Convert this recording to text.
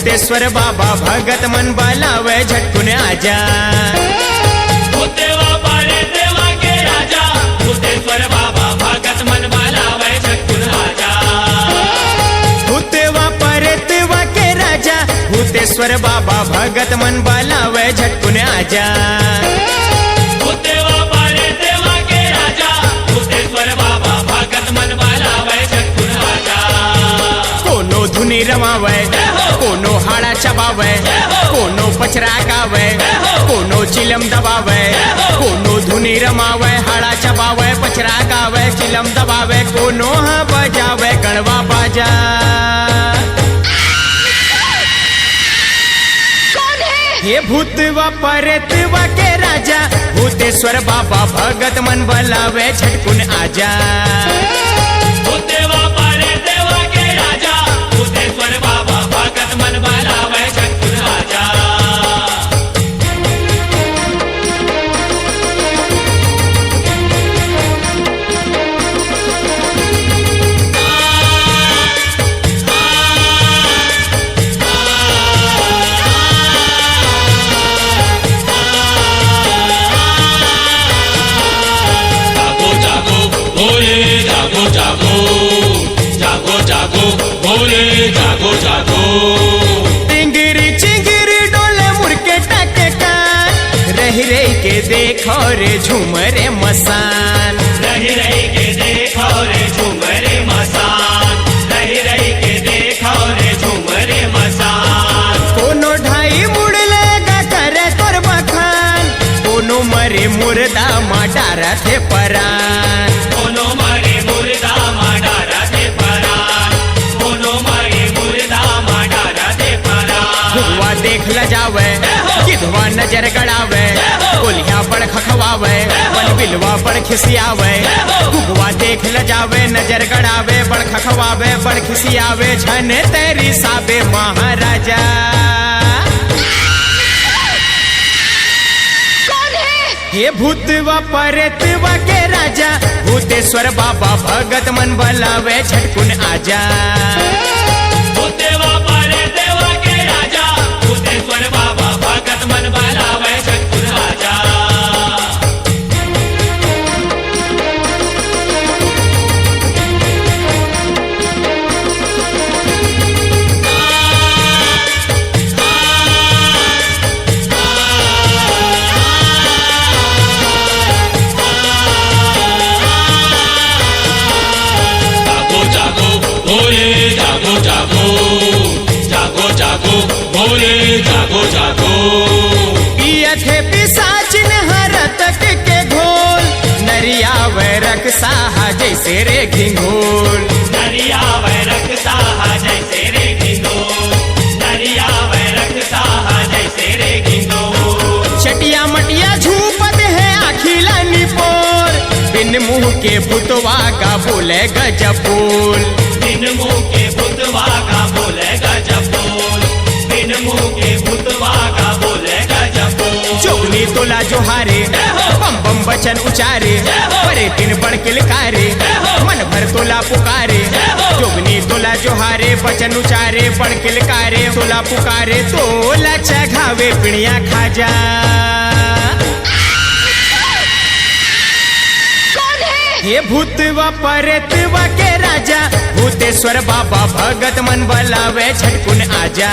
भूतेश्वर बाबा भगत मन बलावे झटकुन आजा। भूतेवा पारे देवा के राजा, भूतेश्वर बाबा भगत मन बलावे झटकुन आजा। भूतेवा पारे देवा के राजा, भूतेश्वर बाबा भगत मन बलावे झटकुन आजा। भूतेवा पारे देवा के राजा, भूतेश्वर बाबा भगत मन बलावे झटकुन आजा। कोनो धुनी रमावे, कोनो हाड़ा चबावे, कोनो पचरा गावे, कोनो चिलम दबावे, कोनो धुनी रमावे, हाड़ा चबावे, पचरा गावे, चिलम दबावे, कोनो हाँ बजावे गणवा बाजा। ये भूतवा परेतवा के राजा, भूतेश्वर बाबा भगत मन बलावे झटकुन आजा। भूतेवा पारे देवा के राजा, भूतेश्वर बाबा भगत मन बलावे झटकुन आजा। जागो जागो जागो जागो भोले जागो जागो। टिंगिरी चिंगिरी डोले मुर्के टाके कान, रही रही के देखो रे झूमरे मसान। रही रही के देखो रे झूमरे मसान, रही रही के देखो रे झूमरे मसान। कोनो ढाई मुड़ लेगा करे तोर बखान, कोनो मरे मुर्दा माडारा थे परान। कोनो मरे मुर्दा माडारा थे परान, कोनो मरे मुर्दा माडारा थे परान। गुआ देख ल जावे, किधवा नजर गड़ावे, बोलिया बड़ खखवावे, बन बिलवा बड़ खिसियावे। गुआ देख ल जावे, नजर गड़ावे, बड़ खखवावे, बड़ खिसियावे, झन तेरी साबे महाराजा। ये भूतवा परेतवा के राजा, भूतेश्वर बाबा भगत मन बलावे झटकुन आजा। भूतेवा पारे देवा के राजा, भूतेश्वर बाबा भगत मन बलावे झटकुन आजा। भोले जागो जागो जागो जागो भोले जागो जागो। पिया थे पिसाचिन हरतक के घोल, नरिया वैरक साहा जैसे रे घिंघोल। नरिया वैरक साहा जैसे रे घिंघोल, नरिया वैरक साहा जैसे रे घिंघोल। चटिया मटिया झूपत है अखिला निपोर, बिन मुंह के भूतवा का बोले गजब बोल। बिन मुंह के भूतवा का बोले गजब बोल, बिन मुंह के भूतवा का बोले गजब बोल। जोगनी तोला जोहारे, बम बम बचन उचारे, परे दिन बड़ किलकारे, मन भर तोला पुकारे। जोगनी तोला जोहारे, बचन उचारे, बड़ किलकारे, तोला पुकारे, तोला चघावे पिणिया खाजा। ये भूतवा परेतवा के राजा, भूतेश्वर बाबा भगत मन बलावे झटकुन आजा।